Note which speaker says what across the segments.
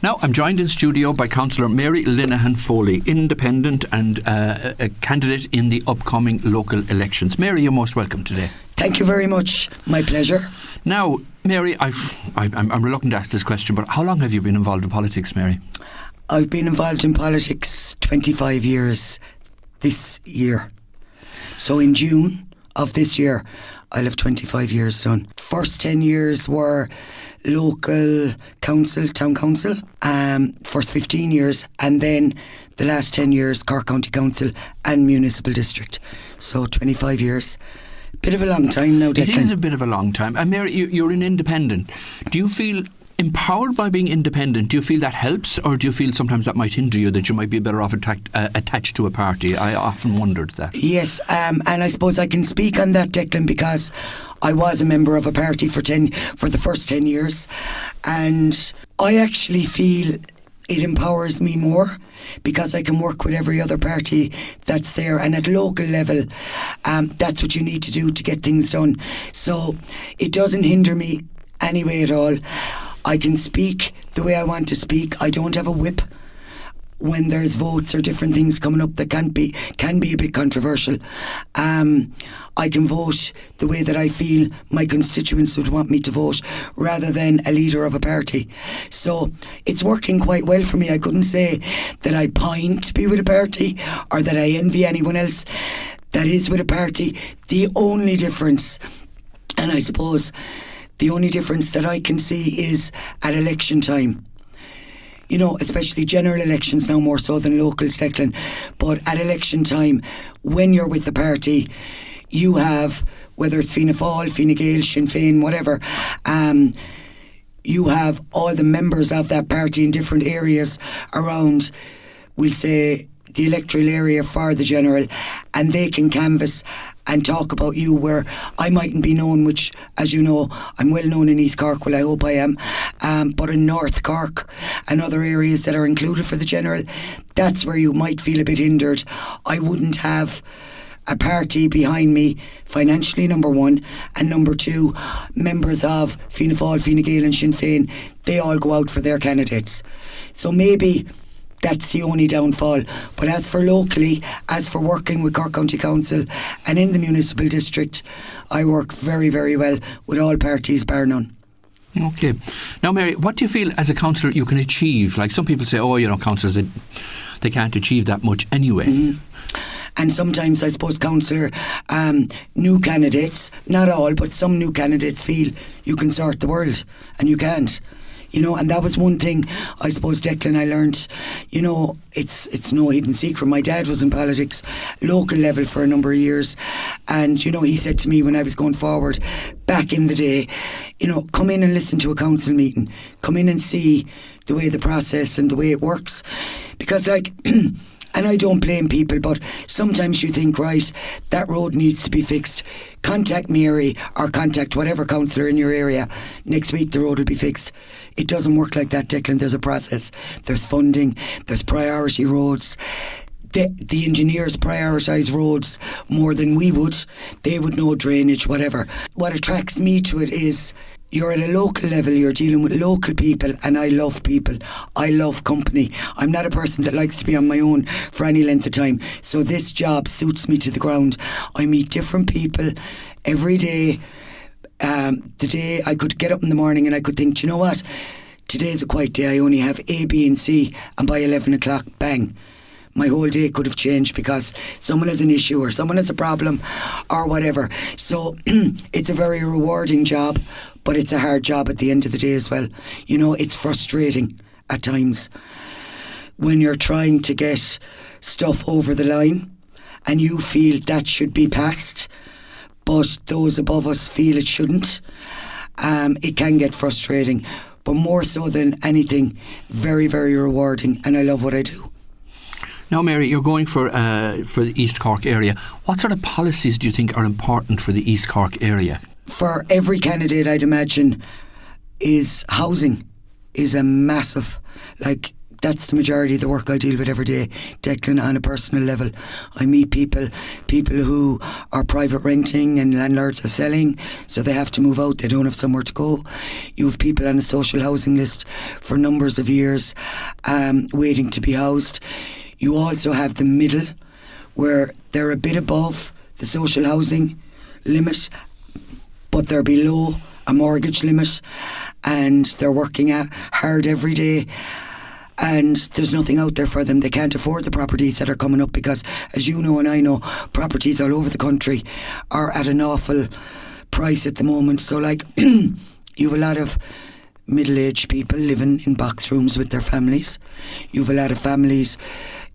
Speaker 1: Now, I'm joined in studio by Councillor Mary Linehan Foley, independent and a candidate in the upcoming local elections. Mary, you're most welcome today.
Speaker 2: Thank you very much. My pleasure.
Speaker 1: Now, Mary, I'm reluctant to ask this question, but how long have you been involved in politics, Mary?
Speaker 2: I've been involved in politics 25 years this year. So in June of this year, I'll have 25 years done. First 10 years were local council, town council, first 15 years, and then the last 10 years Cork County Council and Municipal District. So 25 years. Bit of a long time now, Declan.
Speaker 1: It is a bit of a long time. And Mary, you're an independent. Do you feel empowered by being independent? Do you feel that helps, or do you feel sometimes that might hinder you, that you might be better off attached to a party? I often wondered that.
Speaker 2: Yes, and I suppose I can speak on that, Declan, because I was a member of a party for the first 10 years, and I actually feel it empowers me more because I can work with every other party that's there, and at local level that's what you need to do to get things done. So it doesn't hinder me anyway at all. I can speak the way I want to speak. I don't have a whip when there's votes or different things coming up that can be a bit controversial. I can vote the way that I feel my constituents would want me to vote, rather than a leader of a party. So it's working quite well for me. I couldn't say that I pine to be with a party or that I envy anyone else that is with a party. The only difference, and I suppose the only difference that I can see, is at election time. You know, especially general elections now more so than locals, Declan. But at election time, when you're with the party, you have, whether it's Fianna Fáil, Fine Gael, Sinn Féin, whatever, you have all the members of that party in different areas around, we'll say, the electoral area for the general, and they can canvass and talk about you where I mightn't be known, which, as you know, I'm well known in East Cork. Well, I hope I am. But in North Cork and other areas that are included for the general, that's where you might feel a bit hindered. I wouldn't have a party behind me financially, number one, and number two, members of Fianna Fáil, Fine Gael and Sinn Féin, they all go out for their candidates. So maybe that's the only downfall. But as for locally, as for working with Cork County Council and in the Municipal District, I work very, very well with all parties, bar none.
Speaker 1: Okay. Now, Mary, what do you feel as a councillor you can achieve? Like some people say, councillors, they can't achieve that much anyway. Mm-hmm.
Speaker 2: And sometimes, I suppose, councillor, new candidates, not all, but some new candidates feel you can sort the world, and you can't. You know, and that was one thing, I suppose, Declan, I learned. You know, it's no hidden secret. My dad was in politics, local level, for a number of years. And, you know, he said to me when I was going forward, back in the day, you know, come in and listen to a council meeting. Come in and see the way the process and the way it works. Because, like, and I don't blame people, but sometimes you think, right, that road needs to be fixed. Contact Mary or contact whatever councillor in your area. Next week the road will be fixed. It doesn't work like that, Declan. There's a process. There's funding. There's priority roads. The engineers prioritise roads more than we would. They would know drainage, whatever. What attracts me to it is you're at a local level, you're dealing with local people, and I love people. I love company. I'm not a person that likes to be on my own for any length of time. So this job suits me to the ground. I meet different people every day. The day I could get up in the morning and I could think, do you know what? Today's a quiet day. I only have A, B and C, and by 11 o'clock, bang. My whole day could have changed because someone has an issue or someone has a problem or whatever. So it's a very rewarding job, but it's a hard job at the end of the day as well. You know, it's frustrating at times when you're trying to get stuff over the line and you feel that should be passed, but those above us feel it shouldn't. It can get frustrating, but more so than anything, very, very rewarding, and I love what I do.
Speaker 1: Now, Mary, you're going for the East Cork area. What sort of policies do you think are important for the East Cork area?
Speaker 2: For every candidate, I'd imagine, is housing is a massive, like, that's the majority of the work I deal with every day, Declan, on a personal level. I meet people who are private renting and landlords are selling, so they have to move out, they don't have somewhere to go. You have people on a social housing list for numbers of years, waiting to be housed. You also have the middle, where they're a bit above the social housing limit, but they're below a mortgage limit, and they're working hard every day, and there's nothing out there for them. They can't afford the properties that are coming up because, as you know and I know, properties all over the country are at an awful price at the moment. So like you have a lot of middle-aged people living in box rooms with their families. You have a lot of families,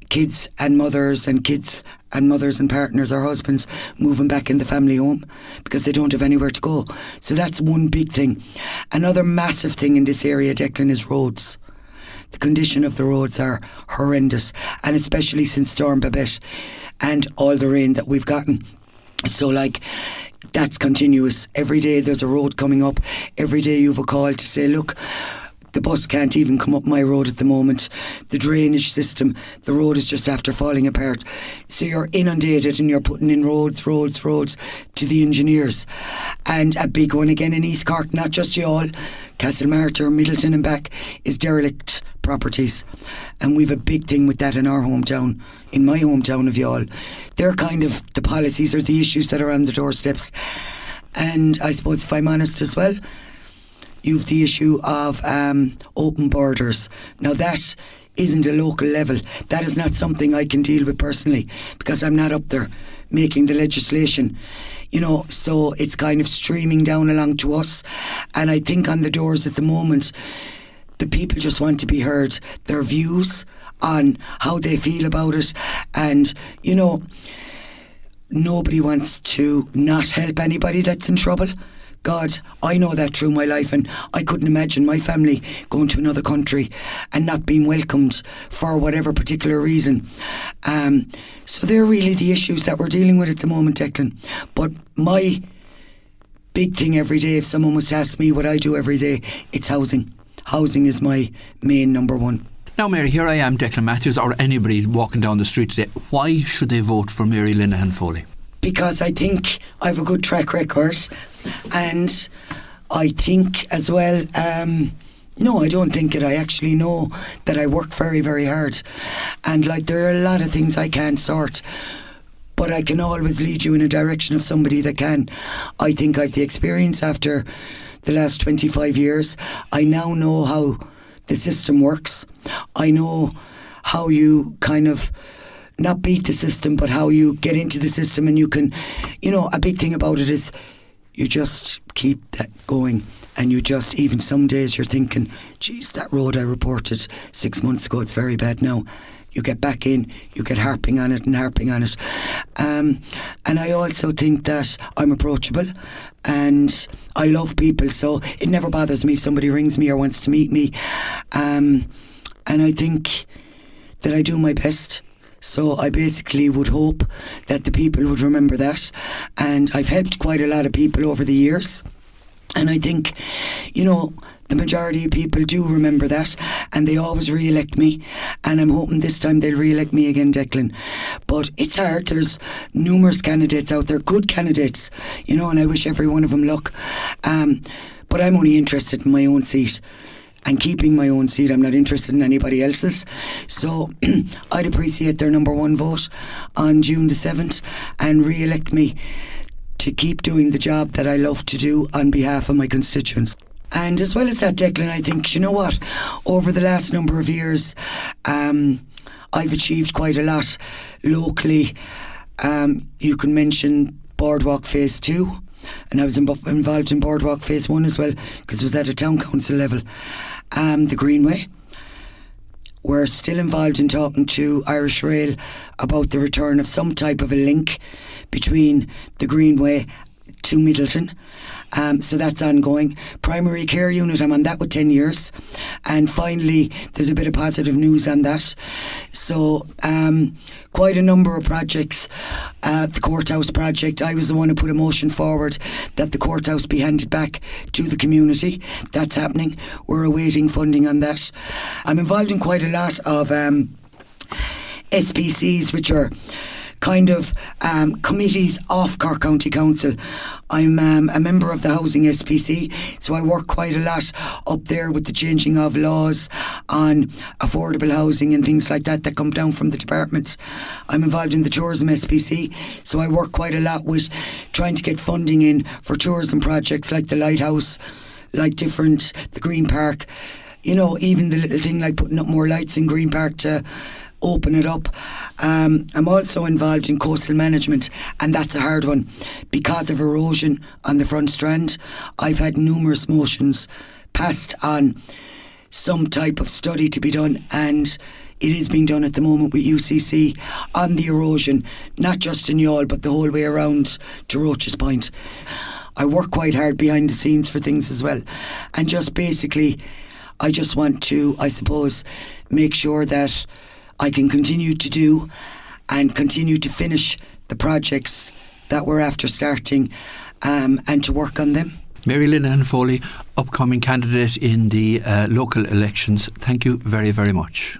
Speaker 2: kids and mothers and partners or husbands moving back in the family home because they don't have anywhere to go. So that's one big thing. Another massive thing in this area, Declan, is roads. The condition of the roads are horrendous, and especially since Storm Babette and all the rain that we've gotten. So like, that's continuous. Every day there's a road coming up. Every day you have a call to say, look, the bus can't even come up my road at the moment. The drainage system, the road is just after falling apart. So you're inundated and you're putting in roads to the engineers. And a big one again in East Cork, not just Youghal, Castlemartyr, Middleton and back, is derelict properties. And we've a big thing with that in our hometown, in my hometown of Youghal. They're kind of the policies or the issues that are on the doorsteps. And I suppose, if I'm honest as well, you've the issue of open borders. Now that isn't a local level. That is not something I can deal with personally because I'm not up there making the legislation. You know, so it's kind of streaming down along to us. And I think on the doors at the moment, the people just want to be heard, their views on how they feel about it. And, you know, nobody wants to not help anybody that's in trouble. God, I know that through my life, and I couldn't imagine my family going to another country and not being welcomed for whatever particular reason. So they're really the issues that we're dealing with at the moment, Declan. But my big thing every day, if someone was to ask me what I do every day, it's housing. Housing is my main number one.
Speaker 1: Now, Mary, here I am, Declan Mathews, or anybody walking down the street today. Why should they vote for Mary Linehan Foley?
Speaker 2: Because I think I have a good track record, and I think as well, no, I don't think it. I actually know that I work very, very hard, and like there are a lot of things I can't sort, but I can always lead you in a direction of somebody that can. I think I've the experience after the last 25 years. I now know how the system works. I know how you kind of not beat the system, but how you get into the system, and you can, you know, a big thing about it is you just keep that going, and you just, even some days you're thinking, geez, that road I reported 6 months ago, it's very bad now. You get back in, you get harping on it. And I also think that I'm approachable and I love people, so it never bothers me if somebody rings me or wants to meet me. And I think that I do my best. So I basically would hope that the people would remember that. And I've helped quite a lot of people over the years. And I think, you know, the majority of people do remember that, and they always re-elect me, and I'm hoping this time they'll re-elect me again, Declan. But it's hard. There's numerous candidates out there, good candidates, you know, and I wish every one of them luck. But I'm only interested in my own seat and keeping my own seat. I'm not interested in anybody else's. So I'd appreciate their number one vote on June the 7th and re-elect me to keep doing the job that I love to do on behalf of my constituents. And as well as that, Declan, I think, you know what, over the last number of years, I've achieved quite a lot locally. You can mention Boardwalk Phase 2, and I was involved in Boardwalk Phase 1 as well, because it was at a town council level. The Greenway. We're still involved in talking to Irish Rail about the return of some type of a link between the Greenway to Middleton. So that's ongoing. Primary care unit, I'm on that with 10 years. And finally, there's a bit of positive news on that. So quite a number of projects. The courthouse project, I was the one who put a motion forward that the courthouse be handed back to the community. That's happening. We're awaiting funding on that. I'm involved in quite a lot of SPCs, which are kind of committees of Cork County Council. I'm a member of the Housing SPC, so I work quite a lot up there with the changing of laws on affordable housing and things like that come down from the department. I'm involved in the Tourism SPC, so I work quite a lot with trying to get funding in for tourism projects like the Lighthouse, like the Green Park, even the little thing like putting up more lights in Green Park to open it up. I'm also involved in coastal management, and that's a hard one because of erosion on the front strand. I've had numerous motions passed on some type of study to be done, and it is being done at the moment with UCC on the erosion, not just in Youghal but the whole way around to Roach's Point. I work quite hard behind the scenes for things as well, and just basically I just want to, I suppose, make sure that I can continue to do and continue to finish the projects that we're after starting, and to work on them.
Speaker 1: Mary Linehan Foley, upcoming candidate in the local elections, thank you very, very much.